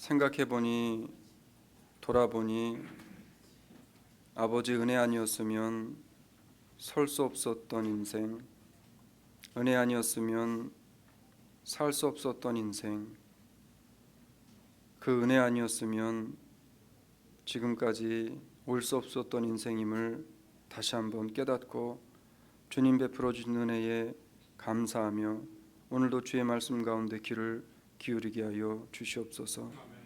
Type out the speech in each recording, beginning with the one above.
생각해보니 돌아보니 아버지 은혜 아니었으면 설 수 없었던 인생, 은혜 아니었으면 살 수 없었던 인생, 그 은혜 아니었으면 지금까지 올 수 없었던 인생임을 다시 한번 깨닫고 주님 베풀어 주신 은혜에 감사하며 오늘도 주의 말씀 가운데 귀를 기울이게 하여 주시옵소서.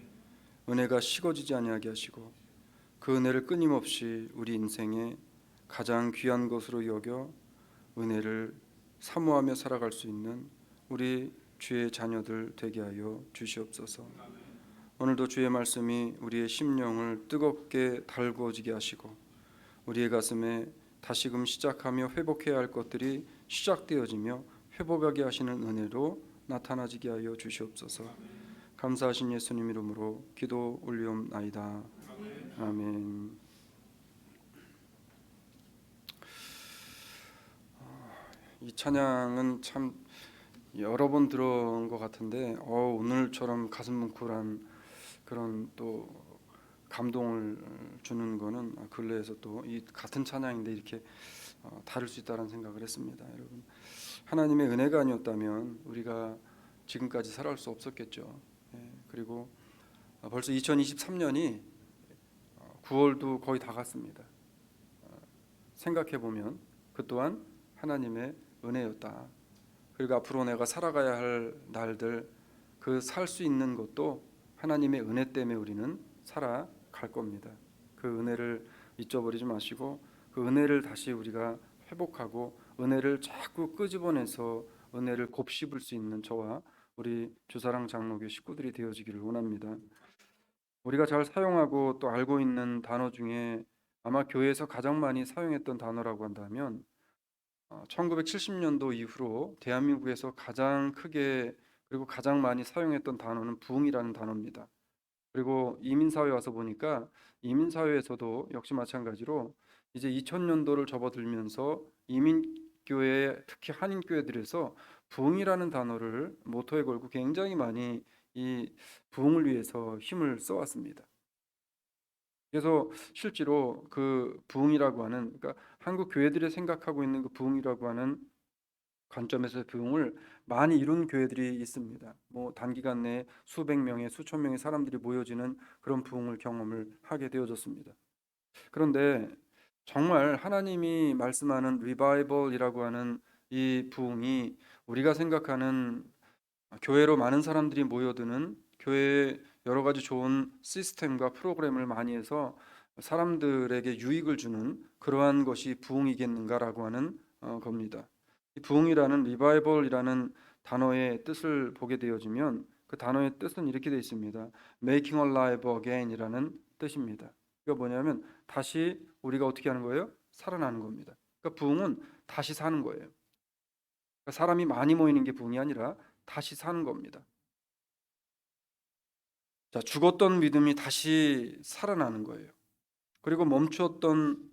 은혜가 식어지지 아니하게 하시고 그 은혜를 끊임없이 우리 인생에 가장 귀한 것으로 여겨 은혜를 사모하며 살아갈 수 있는 우리 주의 자녀들 되게 하여 주시옵소서. 오늘도 주의 말씀이 우리의 심령을 뜨겁게 달구어지게 하시고 우리의 가슴에 다시금 시작하며 회복해야 할 것들이 시작되어지며 회복하게 하시는 은혜로 나타나지게 하여 주시옵소서. 감사하신 예수님 이름으로 기도 올리옵나이다. 아멘. 이 찬양은 참 여러 번 들은 것 같은데 오늘처럼 가슴 뭉클한 그런 또 감동을 주는 거는 근래에서 또 이 같은 찬양인데 이렇게 다를 수 있다는 생각을 했습니다. 여러분, 하나님의 은혜가 아니었다면 우리가 지금까지 살아갈 수 없었겠죠. 그리고 벌써 2023년이 9월도 거의 다 갔습니다. 생각해 보면 그 또한 하나님의 은혜였다. 그리고 앞으로 내가 살아가야 할 날들, 그 살 수 있는 것도 하나님의 은혜 때문에 우리는 살아갈 겁니다. 그 은혜를 잊어버리지 마시고 그 은혜를 다시 우리가 회복하고 은혜를 자꾸 끄집어내서 은혜를 곱씹을 수 있는 저와 우리 주사랑 장로교 식구들이 되어지기를 원합니다. 우리가 잘 사용하고 또 알고 있는 단어 중에 아마 교회에서 가장 많이 사용했던 단어라고 한다면 1970년도 이후로 대한민국에서 가장 크게 그리고 가장 많이 사용했던 단어는 부흥이라는 단어입니다. 그리고 이민사회에 와서 보니까 이민사회에서도 역시 마찬가지로 이제 2000년도를 접어들면서 이민교회, 특히 한인교회들에서 부흥이라는 단어를 모토에 걸고 굉장히 많이 이 부흥을 위해서 힘을 써왔습니다. 그래서 실제로 그 부흥이라고 하는, 그러니까 한국 교회들이 생각하고 있는 그 부흥이라고 하는 관점에서의 부흥을 많이 이룬 교회들이 있습니다. 뭐 단기간 내에 수백 명의 수천 명의 사람들이 모여지는 그런 부흥을 경험을 하게 되어졌습니다. 그런데 정말 하나님이 말씀하는 리바이벌이라고 하는 이 부흥이 우리가 생각하는 교회로 많은 사람들이 모여드는 교회에 여러 가지 좋은 시스템과 프로그램을 많이 해서 사람들에게 유익을 주는 그러한 것이 부흥이겠는가라고 하는 겁니다. 이 부흥이라는 리바이벌이라는 단어의 뜻을 보게 되어지면 그 단어의 뜻은 이렇게 되어 있습니다. Making alive again이라는 뜻입니다. 이거 뭐냐면 다시 우리가 어떻게 하는 거예요? 살아나는 겁니다. 그러니까 부흥은 다시 사는 거예요. 그러니까 사람이 많이 모이는 게 부흥이 아니라 다시 사는 겁니다. 자, 죽었던 믿음이 다시 살아나는 거예요. 그리고 멈추었던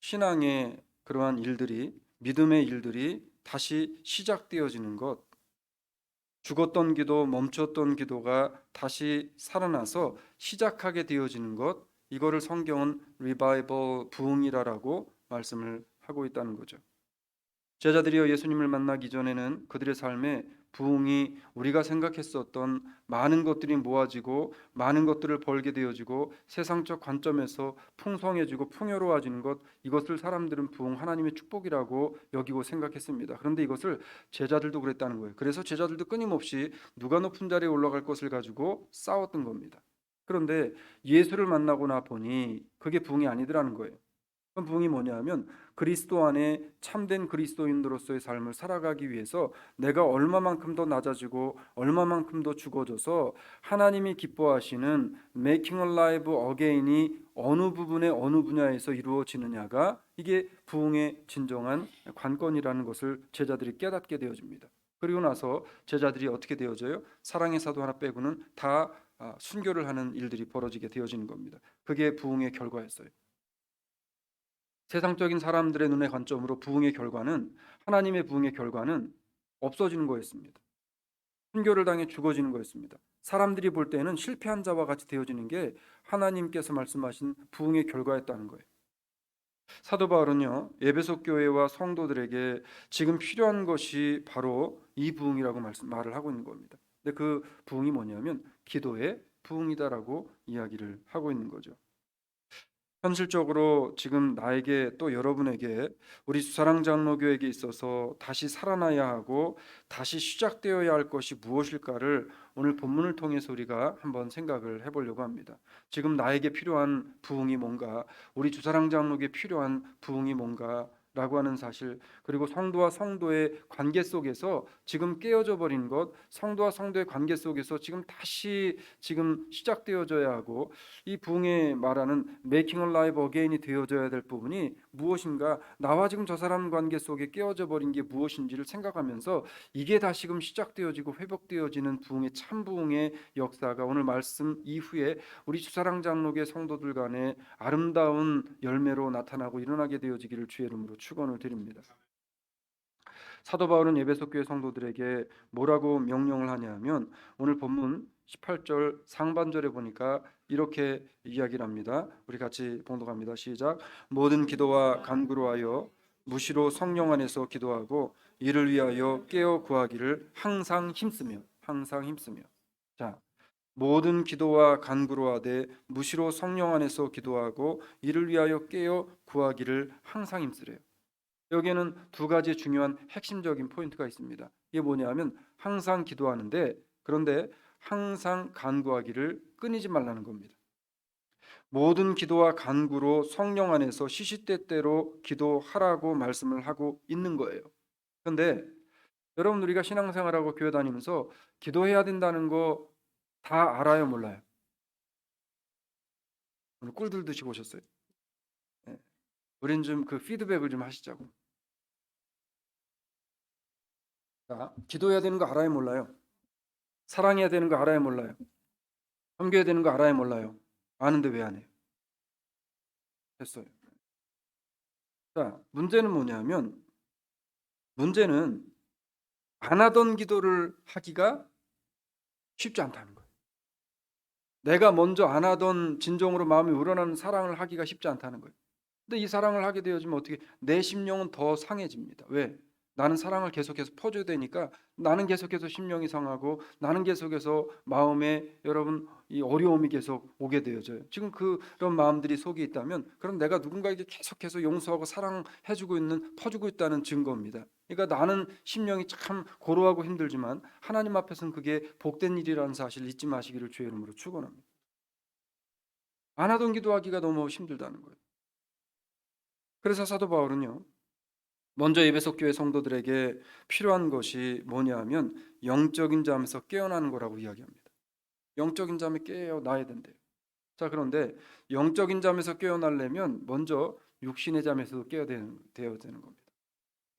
신앙의 그러한 일들이, 믿음의 일들이 다시 시작되어지는 것, 죽었던 기도, 멈췄던 기도가 다시 살아나서 시작하게 되어지는 것, 이거를 성경은 리바이벌, 부흥이라고 말씀을 하고 있다는 거죠. 제자들이여 예수님을 만나기 전에는 그들의 삶에 부흥이 우리가 생각했었던 많은 것들이 모아지고 많은 것들을 벌게 되어지고 세상적 관점에서 풍성해지고 풍요로워지는 것, 이것을 사람들은 부흥, 하나님의 축복이라고 여기고 생각했습니다. 그런데 이것을 제자들도 그랬다는 거예요. 그래서 제자들도 끊임없이 누가 높은 자리에 올라갈 것을 가지고 싸웠던 겁니다. 그런데 예수를 만나고 보니 그게 부흥이 아니더라는 거예요. 그럼 부흥이 뭐냐면 그리스도 안에 참된 그리스도인으로서의 삶을 살아가기 위해서 내가 얼마만큼 더 낮아지고 얼마만큼 더 죽어져서 하나님이 기뻐하시는 Making alive again이 어느 부분에 어느 분야에서 이루어지느냐가 이게 부흥의 진정한 관건이라는 것을 제자들이 깨닫게 되어집니다. 그리고 나서 제자들이 어떻게 되어져요? 사랑의 사도 하나 빼고는 다 순교를 하는 일들이 벌어지게 되어지는 겁니다. 그게 부흥의 결과였어요. 세상적인 사람들의 눈의 관점으로 부흥의 결과는, 하나님의 부흥의 결과는 없어지는 거였습니다. 순교를 당해 죽어지는 거였습니다. 사람들이 볼 때는 실패한 자와 같이 되어지는 게 하나님께서 말씀하신 부흥의 결과였다는 거예요. 사도 바울은요, 에베소 교회와 성도들에게 지금 필요한 것이 바로 이 부흥이라고 말을 하고 있는 겁니다. 근데 그 부흥이 뭐냐면 기도의 부흥이다라고 이야기를 하고 있는 거죠. 현실적으로 지금 나에게 또 여러분에게 우리 수사랑 장로교에게 있어서 다시 살아나야 하고 다시 시작되어야 할 것이 무엇일까를 오늘 본문을 통해서 우리가 한번 생각을 해보려고 합니다. 지금 나에게 필요한 부흥이 뭔가, 우리 주사랑 장로교에 필요한 부흥이 뭔가 라고 하는 사실, 그리고 성도와 성도의 관계 속에서 지금 깨어져 버린 것, 성도와 성도의 관계 속에서 지금 다시 지금 시작되어져야 하고, 이 부흥에 말하는 making a life again이 되어져야 될 부분이 무엇인가, 나와 지금 저 사람 관계 속에 깨어져 버린 게 무엇인지를 생각하면서 이게 다시금 시작되어지고 회복되어지는 부흥의 참 부흥의 역사가 오늘 말씀 이후에 우리 주사랑 장로교 성도들 간에 아름다운 열매로 나타나고 일어나게 되어지기를 주의 이름으로 축원을 드립니다. 사도 바울은 에베소 교회 성도들에게 뭐라고 명령을 하냐면 오늘 본문 18절 상반절에 보니까 이렇게 이야기를 합니다. 우리 같이 봉독합니다. 시작. 모든 기도와 간구로 하여 무시로 성령 안에서 기도하고 이를 위하여 깨어 구하기를 항상 힘쓰며 자, 모든 기도와 간구로 하되 무시로 성령 안에서 기도하고 이를 위하여 깨어 구하기를 항상 힘쓰래요. 여기에는 두 가지 중요한 핵심적인 포인트가 있습니다. 이게 뭐냐면 항상 기도하는데, 그런데 항상 간구하기를 끊이지 말라는 겁니다. 모든 기도와 간구로 성령 안에서 시시때때로 기도하라고 말씀을 하고 있는 거예요. 그런데 여러분, 우리가 신앙생활하고 교회 다니면서 기도해야 된다는 거 다 알아요, 몰라요? 오늘 꿀들 드시고 오셨어요. 네. 우린 좀 그 피드백을 좀 하시자고. 자, 기도해야 되는 거 알아요, 몰라요? 사랑해야 되는 거 알아요, 몰라요? 섬겨야 되는 거 알아요, 몰라요? 아는데 왜 안 해요? 했어요. 자, 문제는 안 하던 기도를 하기가 쉽지 않다는 거예요. 내가 먼저 안 하던 진정으로 마음이 우러나는 사랑을 하기가 쉽지 않다는 거예요. 근데 이 사랑을 하게 되어지면 어떻게 내 심령은 더 상해집니다. 왜? 나는 사랑을 계속해서 퍼줘야 되니까 나는 계속해서 심령이 상하고 나는 계속해서 마음에 여러분 이 어려움이 계속 오게 되어져요. 지금 그런 마음들이 속에 있다면 그럼 내가 누군가에게 계속해서 용서하고 사랑해주고 있는 퍼주고 있다는 증거입니다. 그러니까 나는 심령이 참 고루하고 힘들지만 하나님 앞에서는 그게 복된 일이라는 사실을 잊지 마시기를 주의 이름으로 축원합니다. 안 하던 기도하기가 너무 힘들다는 거예요. 그래서 사도 바울은요, 먼저 에베소 교회 성도들에게 필요한 것이 뭐냐 하면 영적인 잠에서 깨어나는 거라고 이야기합니다. 영적인 잠에 깨어나야 된대요. 자, 그런데 영적인 잠에서 깨어나려면 먼저 육신의 잠에서도 깨어야 되는 겁니다.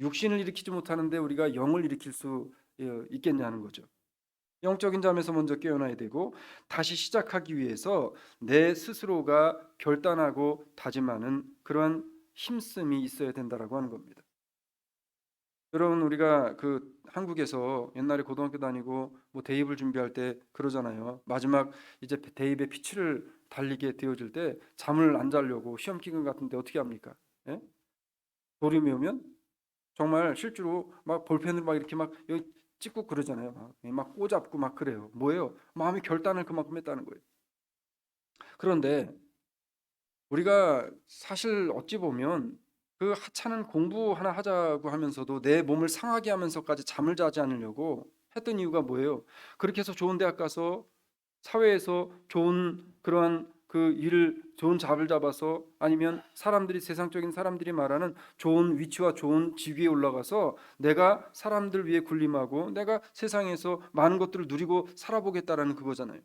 육신을 일으키지 못하는데 우리가 영을 일으킬 수 있겠냐는 거죠. 영적인 잠에서 먼저 깨어나야 되고 다시 시작하기 위해서 내 스스로가 결단하고 다짐하는 그러한 힘씀이 있어야 된다라고 하는 겁니다. 여러분, 우리가 그 한국에서 옛날에 고등학교 다니고 뭐 대입을 준비할 때 그러잖아요. 마지막 이제 대입에 피치를 달리게 되어질 때 잠을 안 자려고 시험 기간 같은데 어떻게 합니까? 예? 졸음이 오면 정말 실제로 막 볼펜을 막 이렇게 막 여기 찍고 그러잖아요. 막 꼬잡고 막 그래요. 뭐예요? 마음이 결단을 그만큼 했다는 거예요. 그런데 우리가 사실 어찌 보면 그 하찮은 공부 하나 하자고 하면서도 내 몸을 상하게 하면서까지 잠을 자지 않으려고 했던 이유가 뭐예요? 그렇게 해서 좋은 대학 가서 사회에서 좋은 그러한 그 일을 좋은 잡을 잡아서 아니면 사람들이 세상적인 사람들이 말하는 좋은 위치와 좋은 직위에 올라가서 내가 사람들 위해 군림하고 내가 세상에서 많은 것들을 누리고 살아보겠다라는 그거잖아요.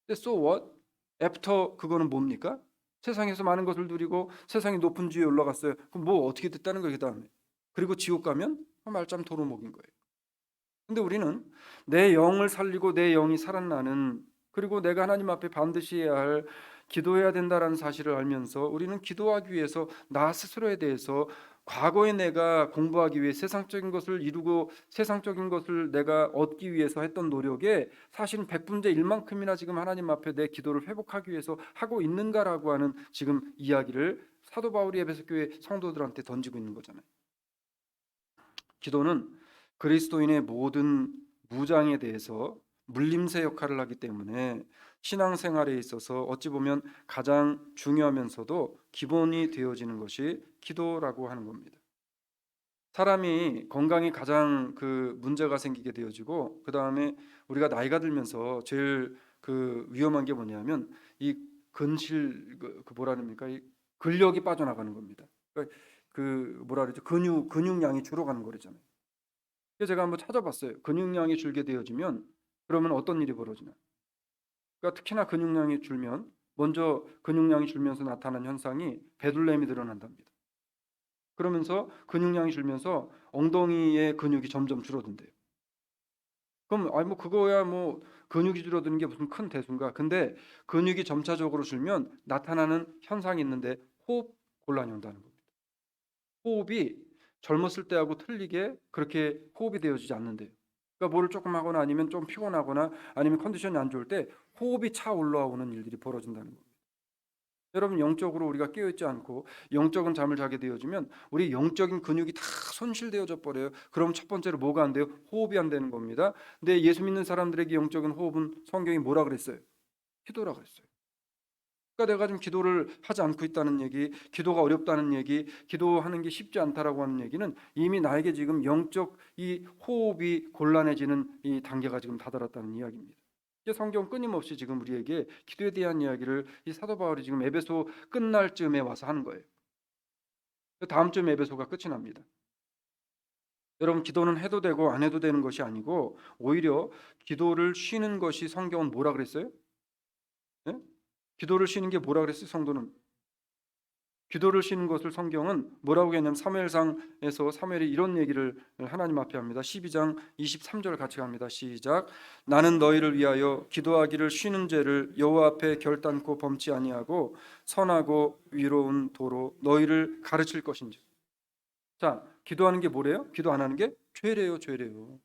근데 so what? 애프터 그거는 뭡니까? 세상에서 많은 것을 누리고 세상의 높은 지위에 올라갔어요. 그럼 뭐 어떻게 됐다는 거예요, 그다음에. 그리고 지옥 가면 말짱 도루묵인 거예요. 근데 우리는 내 영을 살리고 내 영이 살아나는, 그리고 내가 하나님 앞에 반드시 해야 할 기도해야 된다라는 사실을 알면서 우리는 기도하기 위해서 나 스스로에 대해서 과거에 내가 공부하기 위해 세상적인 것을 이루고 세상적인 것을 내가 얻기 위해서 했던 노력에 사실은 100분의 1만큼이나 지금 하나님 앞에 내 기도를 회복하기 위해서 하고 있는가라고 하는 지금 이야기를 사도 바울이 에베소 교회 성도들한테 던지고 있는 거잖아요. 기도는 그리스도인의 모든 무장에 대해서 물림새 역할을 하기 때문에 신앙생활에 있어서 어찌 보면 가장 중요하면서도 기본이 되어지는 것이 기도라고 하는 겁니다. 사람이 건강이 가장 그 문제가 생기게 되어지고 그 다음에 우리가 나이가 들면서 제일 그 위험한 게 뭐냐면 이 근실 그 뭐라 합니까? 이 근력이 빠져나가는 겁니다. 그 뭐라 그러죠? 근육량이 줄어가는 거잖아요. 그래서 제가 한번 찾아봤어요. 근육량이 줄게 되어지면 그러면 어떤 일이 벌어지나? 그러니까 특히나 근육량이 줄면 먼저 근육량이 줄면서 나타나는 현상이 배둘렘이 늘어난답니다. 그러면서 근육량이 줄면서 엉덩이의 근육이 점점 줄어든대요. 그럼 아니 뭐 그거야 뭐 근육이 줄어드는 게 무슨 큰 대수인가? 근데 근육이 점차적으로 줄면 나타나는 현상이 있는데 호흡 곤란이 온다는 겁니다. 호흡이 젊었을 때하고 틀리게 그렇게 호흡이 되어지지 않는데요. 그러니까 뭐를 조금 하거나 아니면 좀 피곤하거나 아니면 컨디션이 안 좋을 때 호흡이 차 올라오는 일들이 벌어진다는 겁니다. 여러분 영적으로 우리가 깨어있지 않고 영적인 잠을 자게 되어지면 우리 영적인 근육이 다 손실되어져 버려요. 그럼 첫 번째로 뭐가 안 돼요? 호흡이 안 되는 겁니다. 근데 예수 믿는 사람들에게 영적인 호흡은 성경이 뭐라 그랬어요? 기도라 그랬어요. 그러니까 내가 지금 기도를 하지 않고 있다는 얘기, 기도가 어렵다는 얘기, 기도하는 게 쉽지 않다라고 하는 얘기는 이미 나에게 지금 영적 이 호흡이 곤란해지는 이 단계가 지금 다다랐다는 이야기입니다. 이제 성경 끊임없이 지금 우리에게 기도에 대한 이야기를 이 사도 바울이 지금 에베소 끝날 즈음에 와서 하는 거예요. 다음 쯤 에베소가 끝이 납니다. 여러분 기도는 해도 되고 안 해도 되는 것이 아니고 오히려 기도를 쉬는 것이 성경은 뭐라 그랬어요? 예? 기도를 쉬는 게 뭐라 그랬어요? 성도는 기도를 쉬는 것을 성경은 뭐라고 했냐면 사무엘상에서 사무엘이 이런 얘기를 하나님 앞에 합니다. 12장 23절 같이 갑니다. 시작. 나는 너희를 위하여 기도하기를 쉬는 죄를 여호와 앞에 결단코 범치 아니하고 선하고 위로운 도로 너희를 가르칠 것인지. 자, 기도하는 게 뭐래요? 기도 안 하는 게 죄래요, 죄래요.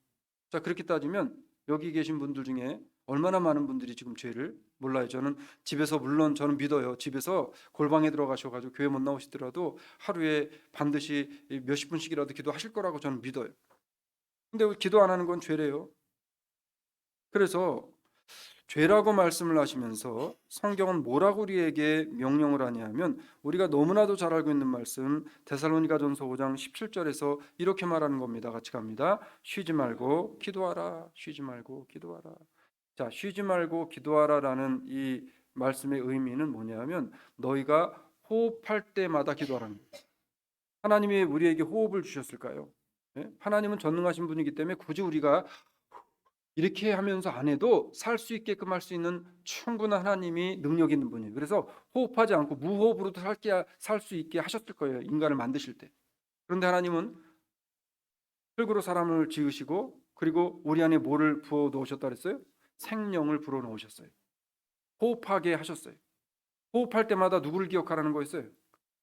자, 그렇게 따지면 여기 계신 분들 중에 얼마나 많은 분들이 지금 죄를 몰라요. 저는 집에서 물론 저는 믿어요. 집에서 골방에 들어가셔가지고 교회 못 나오시더라도 하루에 반드시 몇십 분씩이라도 기도하실 거라고 저는 믿어요. 근데 기도 안 하는 건 죄래요. 그래서 죄라고 말씀을 하시면서 성경은 뭐라고 우리에게 명령을 하냐면 우리가 너무나도 잘 알고 있는 말씀 데살로니가전서 5장 17절에서 이렇게 말하는 겁니다. 같이 갑니다. 쉬지 말고 기도하라. 쉬지 말고 기도하라. 자, 쉬지 말고 기도하라라는 이 말씀의 의미는 뭐냐면 너희가 호흡할 때마다 기도하라는 거예요. 하나님이 우리에게 호흡을 주셨을까요? 예? 하나님은 전능하신 분이기 때문에 굳이 우리가 이렇게 하면서 안 해도 살 수 있게끔 할 수 있는 충분한 하나님이 능력 있는 분이에요. 그래서 호흡하지 않고 무호흡으로도 살 수 있게 하셨을 거예요. 인간을 만드실 때. 그런데 하나님은 흙으로 사람을 지으시고 그리고 우리 안에 뭐를 부어 놓으셨다 그랬어요? 생명을 불어 넣으셨어요. 호흡하게 하셨어요. 호흡할 때마다 누구를 기억하라는 거였어요?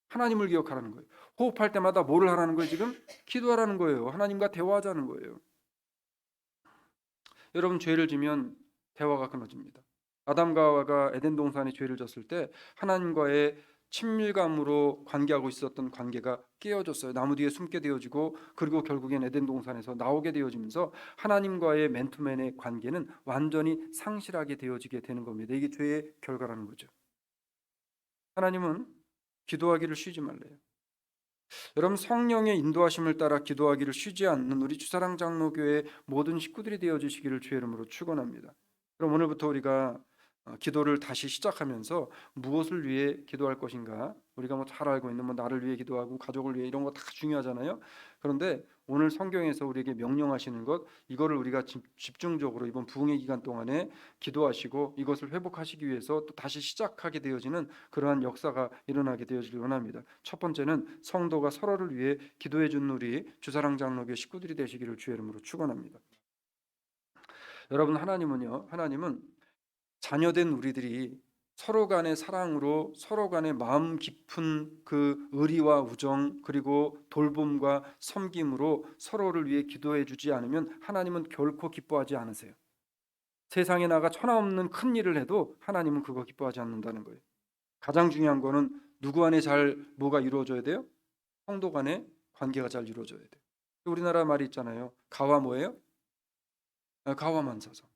하나님을 기억하라는 거예요. 호흡할 때마다 뭐를 하라는 거예요? 지금 기도하라는 거예요. 하나님과 대화하자는 거예요. 여러분 죄를 지면 대화가 끊어집니다. 아담과 하와가 에덴 동산에 죄를 졌을 때 하나님과의 친밀감으로 관계하고 있었던 관계가 깨어졌어요. 나무 뒤에 숨게 되어지고 그리고 결국엔 에덴 동산에서 나오게 되어지면서 하나님과의 맨투맨의 관계는 완전히 상실하게 되어지게 되는 겁니다. 이게 죄의 결과라는 거죠. 하나님은 기도하기를 쉬지 말래요. 여러분 성령의 인도하심을 따라 기도하기를 쉬지 않는 우리 주사랑 장로교회 모든 식구들이 되어 주시기를 주의 이름으로 축원합니다. 그럼 오늘부터 우리가 기도를 다시 시작하면서 무엇을 위해 기도할 것인가? 우리가 뭐 잘 알고 있는 뭐 나를 위해 기도하고 가족을 위해 이런 거 다 중요하잖아요. 그런데 오늘 성경에서 우리에게 명령하시는 것 이거를 우리가 집중적으로 이번 부흥의 기간 동안에 기도하시고 이것을 회복하시기 위해서 또 다시 시작하게 되어지는 그러한 역사가 일어나게 되어지길 원합니다. 첫 번째는 성도가 서로를 위해 기도해 준 우리 주사랑 장로교 식구들이 되시기를 주의 이름으로 축원합니다. 여러분 하나님은 자녀된 우리들이 서로 간의 사랑으로 서로 간의 마음 깊은 그 의리와 우정 그리고 돌봄과 섬김으로 서로를 위해 기도해 주지 않으면 하나님은 결코 기뻐하지 않으세요. 세상에 나가 천하 없는 큰 일을 해도 하나님은 그거 기뻐하지 않는다는 거예요. 가장 중요한 거는 누구 안에 잘 뭐가 이루어져야 돼요? 성도 간의 관계가 잘 이루어져야 돼요. 우리나라 말이 있잖아요. 가와 뭐예요? 가와만사성.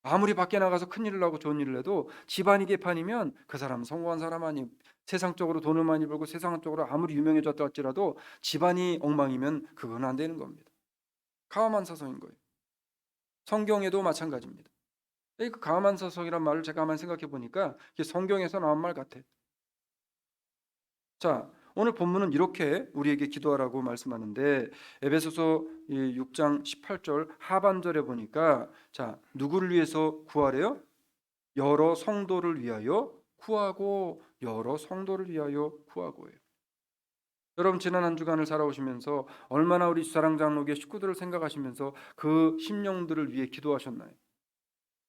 아무리 밖에 나가서 큰 일을 하고 좋은 일을 해도 집안이 개판이면 그 사람은 성공한 사람 아니. 세상적으로 돈을 많이 벌고 세상적으로 아무리 유명해졌다 할지라도 집안이 엉망이면 그건 안 되는 겁니다. 가와만사성인 거예요. 성경에도 마찬가지입니다. 그 가와만사성이란 말을 제가 한번 생각해 보니까 이게 성경에서 나온 말 같아. 자, 오늘 본문은 이렇게 우리에게 기도하라고 말씀하는데 에베소서 6장 18절 하반절에 보니까 자, 누구를 위해서 구하래요? 여러 성도를 위하여 구하고 여러 성도를 위하여 구하고예요. 여러분 지난 한 주간을 살아오시면서 얼마나 우리 주사랑 장로교회 식구들을 생각하시면서 그 심령들을 위해 기도하셨나요?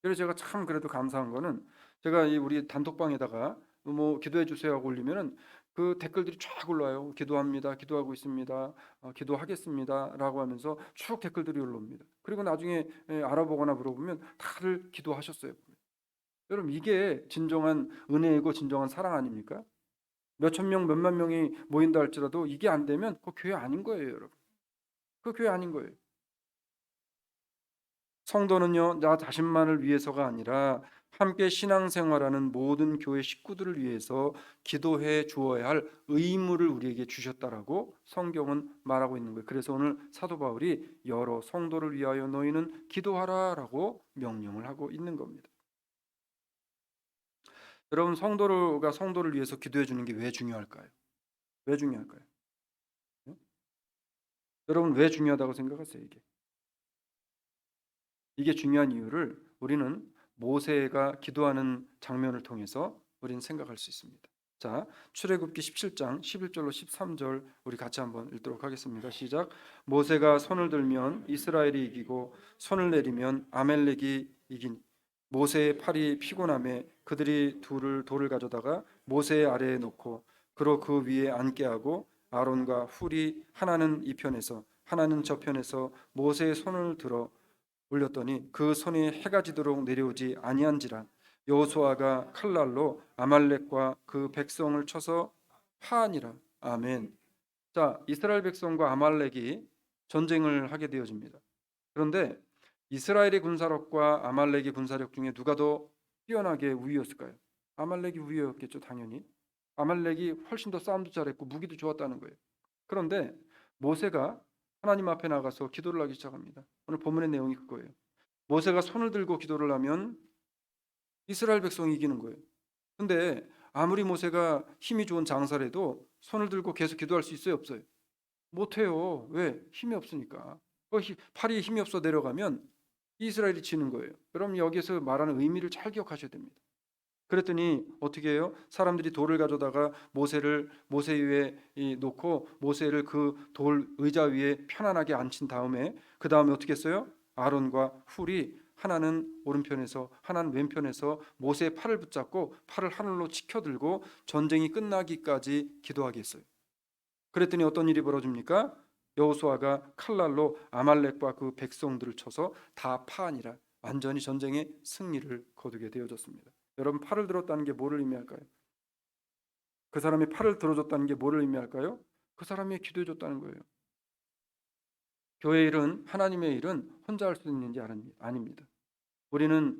그래서 제가 참 그래도 감사한 거는 제가 이 우리 단톡방에다가 뭐 기도해 주세요 하고 올리면은 그 댓글들이 쫙 올라요. 기도합니다. 기도하고 있습니다. 기도하겠습니다라고 하면서 쭉 댓글들이 올라옵니다. 그리고 나중에 알아보거나 물어보면 다들 기도하셨어요. 여러분 이게 진정한 은혜이고 진정한 사랑 아닙니까? 몇천 명, 몇만 명이 모인다 할지라도 이게 안 되면 그 교회 아닌 거예요, 여러분. 그 교회 아닌 거예요. 성도는요, 나 자신만을 위해서가 아니라 함께 신앙생활하는 모든 교회 식구들을 위해서 기도해 주어야 할 의무를 우리에게 주셨다라고 성경은 말하고 있는 거예요. 그래서 오늘 사도 바울이 여러 성도를 위하여 너희는 기도하라라고 명령을 하고 있는 겁니다. 여러분 성도가 성도를 위해서 기도해 주는 게 왜 중요할까요? 왜 중요할까요? 네? 여러분 왜 중요하다고 생각하세요, 이게? 이게 중요한 이유를 우리는 모세가 기도하는 장면을 통해서 우리는 생각할 수 있습니다. 자, 출애굽기 17장 11절로 13절 우리 같이 한번 읽도록 하겠습니다. 시작. 모세가 손을 들면 이스라엘이 이기고 손을 내리면 아멜렉이 이기니 모세의 팔이 피곤함에 그들이 돌을 가져다가 모세의 아래에 놓고 그로 그 위에 앉게 하고 아론과 훌이 하나는 이 편에서 하나는 저 편에서 모세의 손을 들어 올렸더니 그 손이 해가 지도록 내려오지 아니한지라 여호수아가 칼날로 아말렉과 그 백성을 쳐서 파하니라. 아멘. 자, 이스라엘 백성과 아말렉이 전쟁을 하게 되어집니다. 그런데 이스라엘의 군사력과 아말렉의 군사력 중에 누가 더 뛰어나게 우위였을까요? 아말렉이 우위였겠죠, 당연히. 아말렉이 훨씬 더 싸움도 잘했고 무기도 좋았다는 거예요. 그런데 모세가 하나님 앞에 나가서 기도를 하기 시작합니다. 오늘 본문의 내용이 그거예요. 모세가 손을 들고 기도를 하면 이스라엘 백성이 이기는 거예요. 근데 아무리 모세가 힘이 좋은 장사라도 손을 들고 계속 기도할 수 있어요, 없어요? 못해요. 왜? 힘이 없으니까. 팔이 힘이 없어 내려가면 이스라엘이 지는 거예요. 여러분 여기서 말하는 의미를 잘 기억하셔야 됩니다. 그랬더니 어떻게 해요? 사람들이 돌을 가져다가 모세 위에 놓고 모세를 그 돌 의자 위에 편안하게 앉힌 다음에 그 다음에 어떻게 했어요? 아론과 훌이 하나는 오른편에서 하나는 왼편에서 모세의 팔을 붙잡고 팔을 하늘로 치켜들고 전쟁이 끝나기까지 기도하게 했어요. 그랬더니 어떤 일이 벌어집니까? 여호수아가 칼날로 아말렉과 그 백성들을 쳐서 다 파하니라 완전히 전쟁의 승리를 거두게 되어졌습니다. 여러분 팔을 들었다는 게 뭐를 의미할까요? 그 사람이 팔을 들어줬다는 게 뭐를 의미할까요? 그 사람이 기도해 줬다는 거예요. 교회 일은 하나님의 일은 혼자 할 수 있는 게 아닙니다. 우리는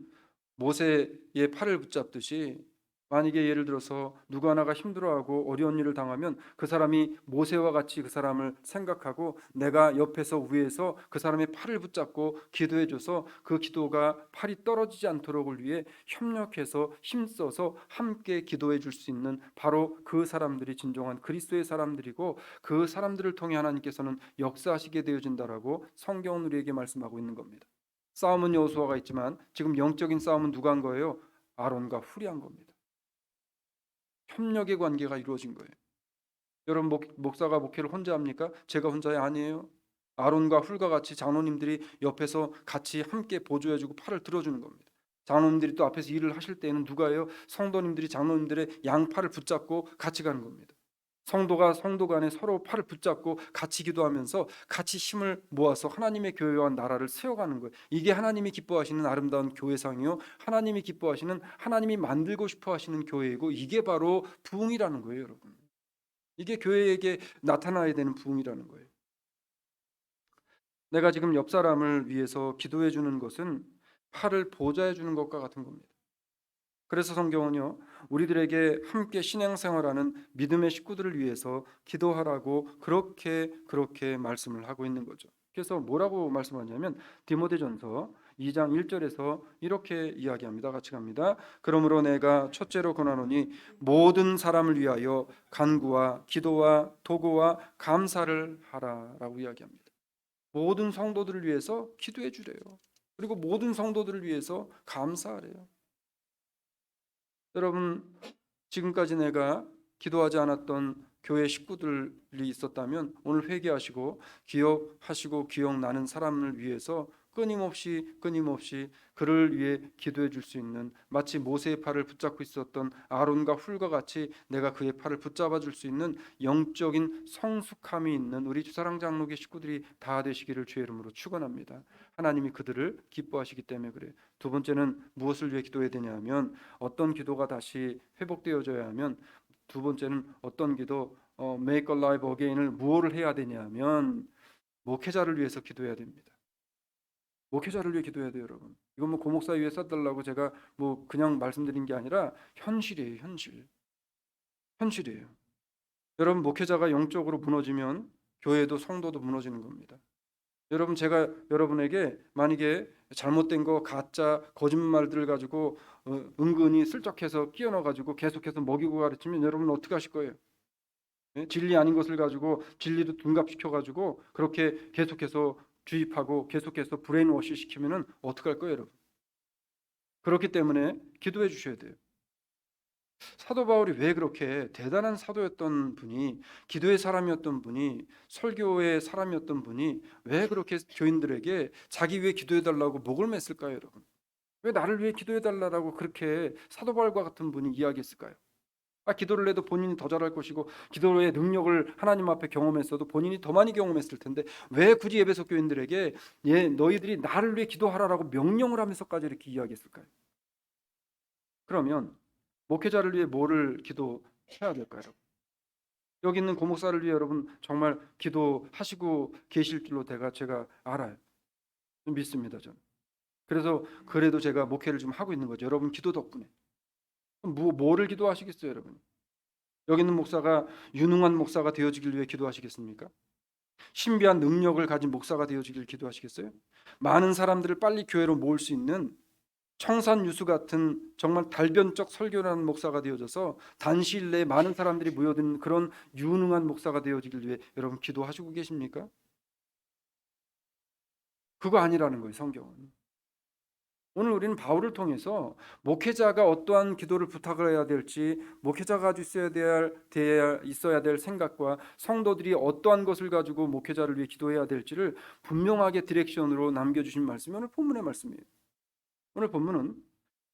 모세의 팔을 붙잡듯이 만약에 예를 들어서 누구 하나가 힘들어하고 어려운 일을 당하면 그 사람이 모세와 같이 그 사람을 생각하고 내가 옆에서 위에서 그 사람의 팔을 붙잡고 기도해줘서 그 기도가 팔이 떨어지지 않도록을 위해 협력해서 힘써서 함께 기도해 줄 수 있는 바로 그 사람들이 진정한 그리스도의 사람들이고 그 사람들을 통해 하나님께서는 역사하시게 되어진다라고 성경은 우리에게 말씀하고 있는 겁니다. 싸움은 여호수아가 있지만 지금 영적인 싸움은 누가 한 거예요? 아론과 훌이 한 겁니다. 협력의 관계가 이루어진 거예요. 여러분 목사가 목회를 혼자 합니까? 제가 혼자야? 아니에요. 아론과 훌과 같이 장로님들이 옆에서 같이 함께 보조해주고 팔을 들어주는 겁니다. 장로님들이 또 앞에서 일을 하실 때에는 누가 해요? 성도님들이 장로님들의 양팔을 붙잡고 같이 가는 겁니다. 성도가 성도 간에 서로 팔을 붙잡고 같이 기도하면서 같이 힘을 모아서 하나님의 교회와 나라를 세워가는 거예요. 이게 하나님이 기뻐하시는 아름다운 교회상이요, 하나님이 기뻐하시는, 하나님이 만들고 싶어 하시는 교회이고, 이게 바로 부흥이라는 거예요, 여러분. 이게 교회에게 나타나야 되는 부흥이라는 거예요. 내가 지금 옆 사람을 위해서 기도해 주는 것은 팔을 보좌해 주는 것과 같은 겁니다. 그래서 성경은요, 우리들에게 함께 신앙생활하는 믿음의 식구들을 위해서 기도하라고 그렇게 말씀을 하고 있는 거죠. 그래서 뭐라고 말씀하냐면 디모데전서 2장 1절에서 이렇게 이야기합니다. 같이 갑니다. 그러므로 내가 첫째로 권하노니 모든 사람을 위하여 간구와 기도와 도구와 감사를 하라라고 이야기합니다. 모든 성도들을 위해서 기도해 주래요. 그리고 모든 성도들을 위해서 감사하래요. 여러분, 지금까지 내가 기도하지 않았던 교회 식구들이 있었다면 오늘 회개하시고 기억하시고 기억나는 사람을 위해서 끊임없이 그를 위해 기도해 줄 수 있는, 마치 모세의 팔을 붙잡고 있었던 아론과 훌과 같이 내가 그의 팔을 붙잡아 줄 수 있는 영적인 성숙함이 있는 우리 주사랑 장로교 식구들이 다 되시기를 주의 이름으로 축원합니다. 하나님이 그들을 기뻐하시기 때문에 그래요. 두 번째는 무엇을 위해 기도해야 되냐면, 어떤 기도가 다시 회복되어져야 하면, 두 번째는 어떤 기도, Make Alive Again을 무엇을 해야 되냐면 목회자를 위해서 기도해야 됩니다. 목회자를 위해 기도해야 돼요, 여러분. 이건 뭐 고목사 위해 써달라고 제가 뭐 그냥 말씀드린 게 아니라 현실이에요, 현실이에요. 여러분, 목회자가 영적으로 무너지면 교회도 성도도 무너지는 겁니다. 여러분, 제가 여러분에게 만약에 잘못된 거, 가짜 거짓말들을 가지고 은근히 슬쩍해서 끼워 넣어 가지고 계속해서 먹이고 가르치면 여러분 어떻게 하실 거예요? 예? 진리 아닌 것을 가지고 진리도 둔갑시켜 가지고 그렇게 계속해서 주입하고 계속해서 브레인워시 시키면은 어떻게 할 거예요, 여러분? 그렇기 때문에 기도해 주셔야 돼요. 사도 바울이 왜 그렇게 대단한 사도였던 분이, 기도의 사람이었던 분이, 설교의 사람이었던 분이 왜 그렇게 교인들에게 자기 위해 기도해 달라고 목을 맸을까요, 여러분? 왜 나를 위해 기도해 달라고 그렇게 사도 바울과 같은 분이 이야기했을까요? 기도를 해도 본인이 더 잘할 것이고 기도의 능력을 하나님 앞에 경험했어도 본인이 더 많이 경험했을 텐데 왜 굳이 에베소 교인들에게 너희들이 나를 위해 기도하라라고 명령을 하면서까지 이렇게 이야기했을까요? 그러면 목회자를 위해 뭐를 기도해야 될까요? 여기 있는 고목사를 위해 여러분 정말 기도하시고 계실 줄로 제가 알아요. 믿습니다, 저는. 그래서 그래도 제가 목회를 좀 하고 있는 거죠. 여러분 기도 덕분에. 뭐를 기도하시겠어요, 여러분? 여기 있는 목사가 유능한 목사가 되어지길 위해 기도하시겠습니까? 신비한 능력을 가진 목사가 되어지길 기도하시겠어요? 많은 사람들을 빨리 교회로 모을 수 있는 청산유수 같은 정말 달변적 설교를 하는 목사가 되어져서 단시일 내에 많은 사람들이 모여드는 그런 유능한 목사가 되어지길 위해 여러분 기도하시고 계십니까? 그거 아니라는 거예요, 성경은. 오늘 우리는 바울을 통해서 목회자가 어떠한 기도를 부탁을 해야 될지, 목회자가 가지고 있어야 될 생각과 성도들이 어떠한 것을 가지고 목회자를 위해 기도해야 될지를 분명하게 디렉션으로 남겨주신 말씀이 오늘 본문의 말씀이에요. 오늘 본문은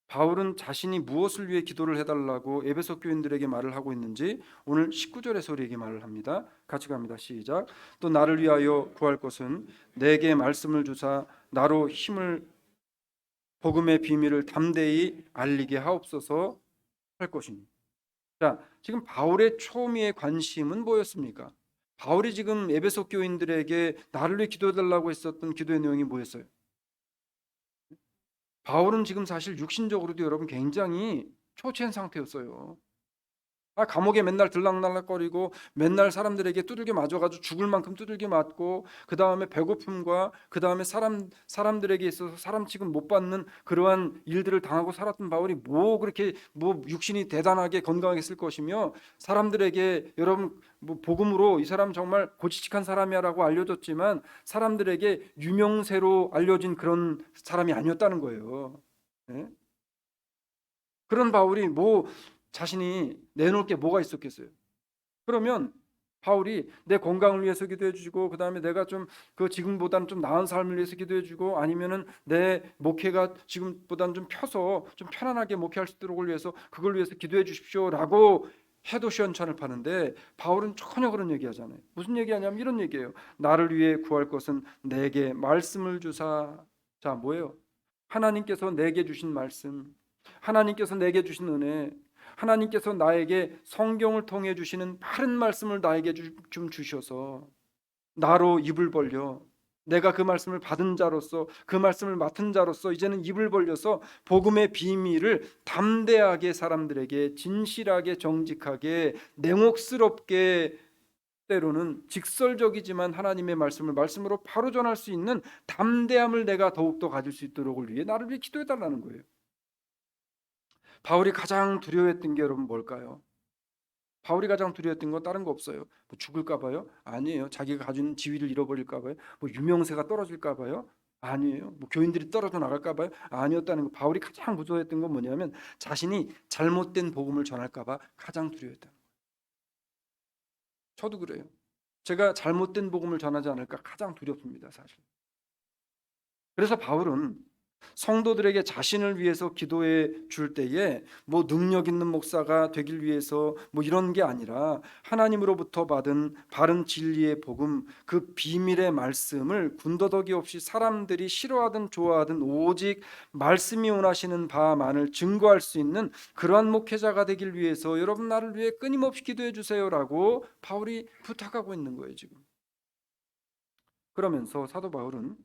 바울은 자신이 무엇을 위해 기도를 해달라고 에베소 교인들에게 말을 하고 있는지 오늘 19절에서 우리에게 말을 합니다. 같이 갑니다. 시작. 또 나를 위하여 구할 것은 내게 말씀을 주사 나로 힘을 복음의 비밀을 담대히 알리게 하옵소서 할 것이니. 자, 지금 바울의 초미의 관심은 뭐였습니까? 바울이 지금 에베소 교인들에게 나를 위해 기도해달라고 했었던 기도의 내용이 뭐였어요? 바울은 지금 사실 육신적으로도 여러분 굉장히 초췌한 상태였어요. 감옥에 맨날 들락날락거리고 맨날 사람들에게 두들겨 맞아가지고 죽을 만큼 두들겨 맞고 그 다음에 배고픔과 그 다음에 사람들에게 있어서 사람 취급 못 받는 그러한 일들을 당하고 살았던 바울이 뭐 그렇게 뭐 육신이 대단하게 건강하게 쓸 것이며 사람들에게 여러분 뭐 복음으로 이 사람 정말 고지식한 사람이야라고 알려졌지만 사람들에게 유명세로 알려진 그런 사람이 아니었다는 거예요. 네? 그런 바울이 뭐 자신이 내놓을 게 뭐가 있었겠어요? 그러면 바울이 내 건강을 위해서 기도해 주시고, 그 다음에 내가 좀 그 지금보다는 좀 나은 삶을 위해서 기도해 주고, 아니면은 내 목회가 지금보다는 좀 펴서 좀 편안하게 목회할 수 있도록 위해서 그걸 위해서 기도해 주십시오라고 해도 시원찮을 파는데, 바울은 전혀 그런 얘기하잖아요. 무슨 얘기하냐면 이런 얘기예요. 나를 위해 구할 것은 내게 말씀을 주사. 자, 뭐예요? 하나님께서 내게 주신 말씀, 하나님께서 내게 주신 은혜, 하나님께서 나에게 성경을 통해 주시는 바른 말씀을 나에게 좀 주셔서 나로 입을 벌려, 내가 그 말씀을 받은 자로서, 그 말씀을 맡은 자로서 이제는 입을 벌려서 복음의 비밀을 담대하게 사람들에게 진실하게 정직하게 냉혹스럽게, 때로는 직설적이지만 하나님의 말씀을 말씀으로 바로 전할 수 있는 담대함을 내가 더욱더 가질 수 있도록 위해 나를 위해 기도해 달라는 거예요. 바울이 가장 두려워했던 게 여러분 뭘까요? 바울이 가장 두려웠던 건 다른 거 없어요. 뭐 죽을까 봐요? 아니에요. 자기가 가진 지위를 잃어버릴까 봐요? 뭐 유명세가 떨어질까 봐요? 아니에요. 뭐 교인들이 떨어져 나갈까 봐요? 아니었다는 거. 바울이 가장 무서워했던 건 뭐냐면 자신이 잘못된 복음을 전할까 봐 가장 두려워했다. 저도 그래요. 제가 잘못된 복음을 전하지 않을까 가장 두렵습니다, 사실. 그래서 바울은 성도들에게 자신을 위해서 기도해 줄 때에 뭐 능력 있는 목사가 되길 위해서 뭐 이런 게 아니라 하나님으로부터 받은 바른 진리의 복음, 그 비밀의 말씀을 군더더기 없이 사람들이 싫어하든 좋아하든 오직 말씀이 원하시는 바만을 증거할 수 있는 그러한 목회자가 되길 위해서 여러분 나를 위해 끊임없이 기도해 주세요라고 바울이 부탁하고 있는 거예요, 지금. 그러면서 사도 바울은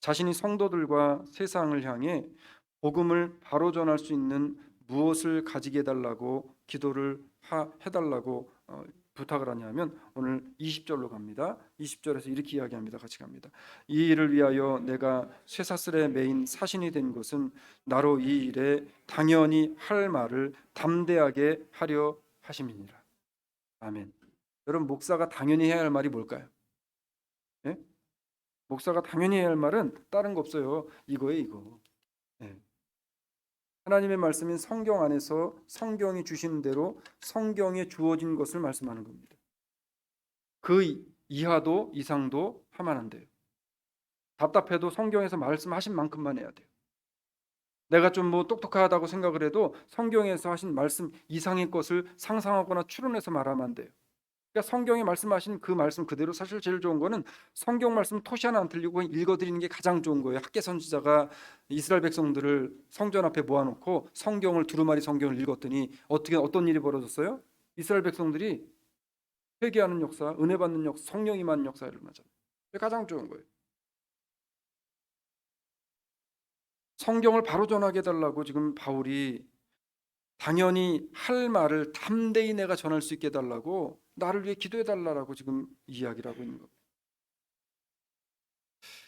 자신이 성도들과 세상을 향해 복음을 바로 전할 수 있는 무엇을 가지게 해달라고 기도를 해달라고 부탁을 하냐면 오늘 20절로 갑니다. 20절에서 이렇게 이야기합니다. 같이 갑니다. 이 일을 위하여 내가 쇠사슬에 매인 사신이 된 것은 나로 이 일에 당연히 할 말을 담대하게 하려 하심이니라. 아멘. 여러분, 목사가 당연히 해야 할 말이 뭘까요? 네? 목사가 당연히 해야 할 말은 다른 거 없어요. 이거예요, 이거. 네. 하나님의 말씀인 성경 안에서 성경이 주시는 대로 성경에 주어진 것을 말씀하는 겁니다. 그 이하도 이상도 하면 안 돼요. 답답해도 성경에서 말씀하신 만큼만 해야 돼요. 내가 좀 뭐 똑똑하다고 생각을 해도 성경에서 하신 말씀 이상의 것을 상상하거나 추론해서 말하면 안 돼요. 그러니까 성경에 말씀하신 그 말씀 그대로, 사실 제일 좋은 거는 성경 말씀 토시 하나 안 틀리고 읽어드리는 게 가장 좋은 거예요. 학개 선지자가 이스라엘 백성들을 성전 앞에 모아놓고 성경을 두루마리 성경을 읽었더니 어떤 일이 벌어졌어요? 이스라엘 백성들이 회개하는 역사, 은혜 받는 역사, 성령이 임하는 역사를 일어나잖아요. 가장 좋은 거예요. 성경을 바로 전하게 해달라고 지금 바울이 당연히 할 말을 담대히 내가 전할 수 있게 해달라고, 나를 위해 기도해 달라고 지금 이야기를 하고 있는 겁니다.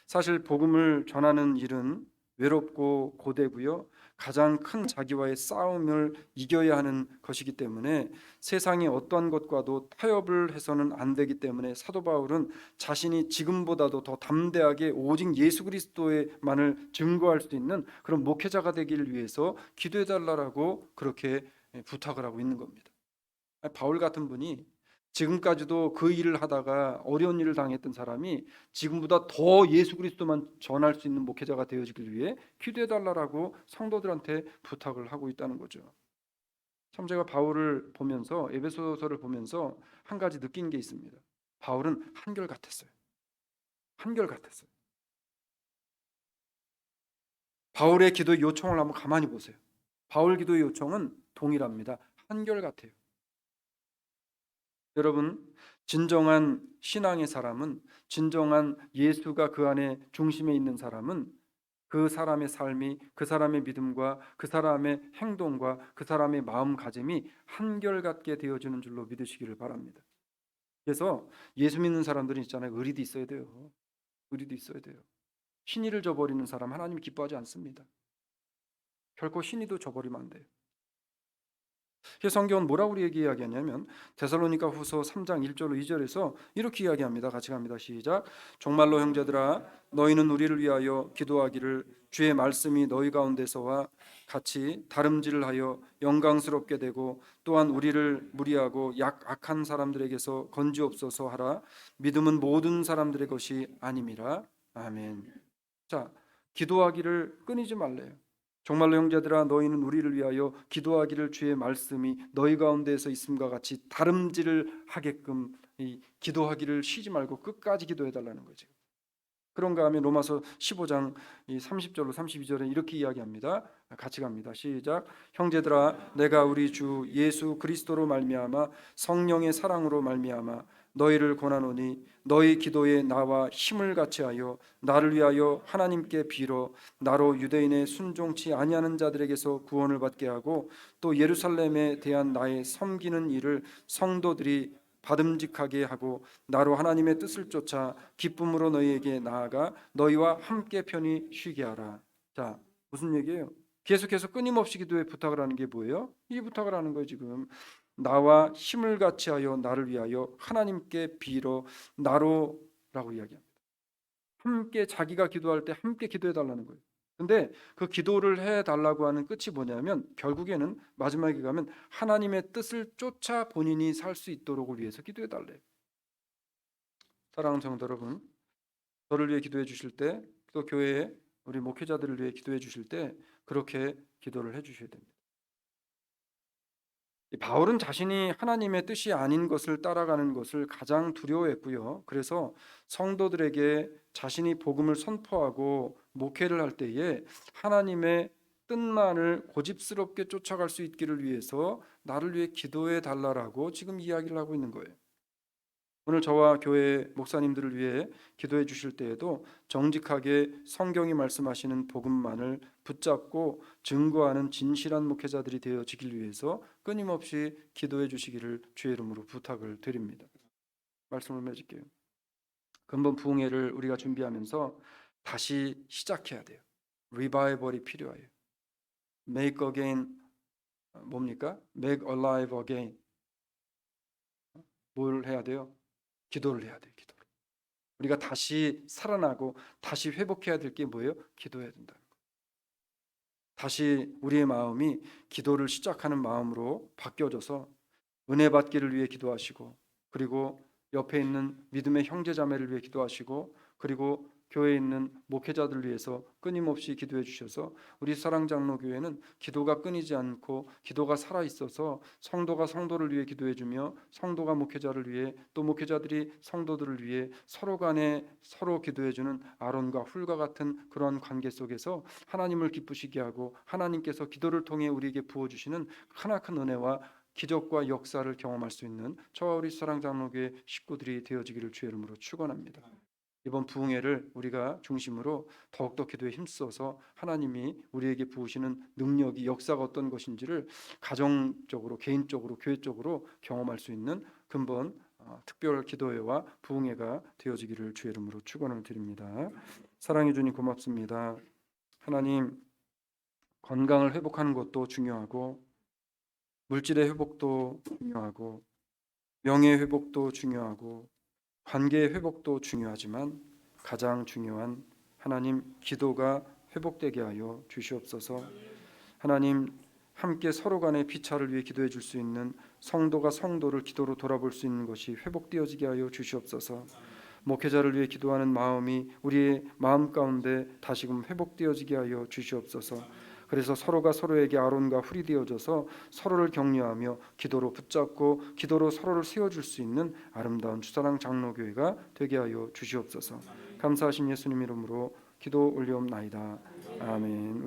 사실 복음을 전하는 일은 외롭고 고되고요, 가장 큰 자기와의 싸움을 이겨야 하는 것이기 때문에 세상의 어떠한 것과도 타협을 해서는 안 되기 때문에 사도 바울은 자신이 지금보다도 더 담대하게 오직 예수 그리스도의만을 증거할 수 있는 그런 목회자가 되기를 위해서 기도해 달라고 그렇게 부탁을 하고 있는 겁니다. 바울 같은 분이 지금까지도 그 일을 하다가 어려운 일을 당했던 사람이 지금보다 더 예수 그리스도만 전할 수 있는 목회자가 되어지길 위해 기도해 달라고 성도들한테 부탁을 하고 있다는 거죠. 참 제가 바울을 보면서, 에베소서를 보면서 한 가지 느낀 게 있습니다. 바울은 한결같았어요. 한결같았어요. 바울의 기도 요청을 한번 가만히 보세요. 바울 기도의 요청은 동일합니다. 한결같아요. 여러분, 진정한 신앙의 사람은, 진정한 예수가 그 안에 중심에 있는 사람은 그 사람의 삶이, 그 사람의 믿음과 그 사람의 행동과 그 사람의 마음가짐이 한결같게 되어지는 줄로 믿으시기를 바랍니다. 그래서 예수 믿는 사람들은 있잖아요, 의리도 있어야 돼요. 의리도 있어야 돼요. 신의를 저버리는 사람 하나님이 기뻐하지 않습니다. 결코 신의도 저버리면 안 돼요. 성경은 뭐라고 우리에게 이야기하냐면 데살로니가 후서 3장 1절로 2절에서 이렇게 이야기합니다. 같이 갑니다. 시작. 정말로 형제들아, 너희는 우리를 위하여 기도하기를 주의 말씀이 너희 가운데서와 같이 다름질을 하여 영광스럽게 되고 또한 우리를 무리하고 악한 사람들에게서 건지옵소서 하라. 믿음은 모든 사람들의 것이 아님이라. 아멘. 자, 기도하기를 끊이지 말래요. 정말로 형제들아, 너희는 우리를 위하여 기도하기를 주의 말씀이 너희 가운데에서 있음과 같이 다름질을 하게끔 이 기도하기를 쉬지 말고 끝까지 기도해 달라는 거죠. 그런가 하면 로마서 15장 30절로 32절에 이렇게 이야기합니다. 같이 갑니다. 시작. 형제들아, 내가 우리 주 예수 그리스도로 말미암아 성령의 사랑으로 말미암아 너희를 권하노니 너희 기도에 나와 힘을 같이하여 나를 위하여 하나님께 빌어 나로 유대인의 순종치 아니하는 자들에게서 구원을 받게 하고 또 예루살렘에 대한 나의 섬기는 일을 성도들이 받음직하게 하고 나로 하나님의 뜻을 쫓아 기쁨으로 너희에게 나아가 너희와 함께 편히 쉬게 하라. 자, 무슨 얘기예요? 계속해서 끊임없이 기도에 부탁을 하는 게 뭐예요? 이 부탁을 하는 거예요. 지금 나와 힘을 같이하여 나를 위하여 하나님께 빌어 나로라고 이야기합니다. 함께 자기가 기도할 때 함께 기도해 달라는 거예요. 근데 그 기도를 해 달라고 하는 끝이 뭐냐면 결국에는 마지막에 가면 하나님의 뜻을 쫓아 본인이 살 수 있도록을 위해서 기도해 달래요. 사랑하는 성도 여러분, 저를 위해 기도해 주실 때, 또 교회에 우리 목회자들을 위해 기도해 주실 때 그렇게 기도를 해 주셔야 됩니다. 바울은 자신이 하나님의 뜻이 아닌 것을 따라가는 것을 가장 두려워했고요. 그래서 성도들에게 자신이 복음을 선포하고 목회를 할 때에 하나님의 뜻만을 고집스럽게 쫓아갈 수 있기를 위해서 나를 위해 기도해 달라라고 지금 이야기를 하고 있는 거예요. 오늘 저와 교회 목사님들을 위해 기도해 주실 때에도 정직하게 성경이 말씀하시는 복음만을 붙잡고 증거하는 진실한 목회자들이 되어지길 위해서 끊임없이 기도해 주시기를 주의 이름으로 부탁을 드립니다. 말씀을 맺을게요. 근본 부흥회를 우리가 준비하면서 다시 시작해야 돼요. 리바이벌이 필요해요. Make again 뭡니까? Make alive again. 뭘 해야 돼요? 기도를 해야 돼요. 기도를. 우리가 다시 살아나고 다시 회복해야 될 게 뭐예요? 기도해야 된다는 거예요. 다시 우리의 마음이 기도를 시작하는 마음으로 바뀌어져서 은혜 받기를 위해 기도하시고, 그리고 옆에 있는 믿음의 형제 자매를 위해 기도하시고, 그리고 교회에 있는 목회자들을 위해서 끊임없이 기도해 주셔서 우리 사랑장로교회는 기도가 끊이지 않고 기도가 살아 있어서 성도가 성도를 위해 기도해 주며 성도가 목회자를 위해 또 목회자들이 성도들을 위해 서로 간에 서로 기도해 주는 아론과 훌과 같은 그러한 관계 속에서 하나님을 기쁘시게 하고 하나님께서 기도를 통해 우리에게 부어 주시는 크나큰 은혜와 기적과 역사를 경험할 수 있는 저와 우리 사랑장로교회 식구들이 되어지기를 주의 이름으로 축원합니다. 이번 부흥회를 우리가 중심으로 더욱더 기도에 힘써서 하나님이 우리에게 부으시는 능력이 역사가 어떤 것인지를 가정적으로, 개인적으로, 교회적으로 경험할 수 있는 근본 특별 기도회와 부흥회가 되어지기를 주의 이름으로 축원을 드립니다. 사랑해 주님 고맙습니다. 하나님, 건강을 회복하는 것도 중요하고 물질의 회복도 중요하고 명예 회복도 중요하고 관계의 회복도 중요하지만 가장 중요한 하나님 기도가 회복되게 하여 주시옵소서. 하나님, 함께 서로 간의 피차를 위해 기도해 줄 수 있는 성도가 성도를 기도로 돌아볼 수 있는 것이 회복되어지게 하여 주시옵소서. 목회자를 위해 기도하는 마음이 우리의 마음 가운데 다시금 회복되어지게 하여 주시옵소서. 그래서 서로가 서로에게 아론과 훌이 되어져서 서로를 격려하며 기도로 붙잡고 기도로 서로를 세워줄 수 있는 아름다운 주사랑 장로교회가 되게 하여 주시옵소서. 감사하신 예수님 이름으로 기도 올리옵나이다. 아멘. 우리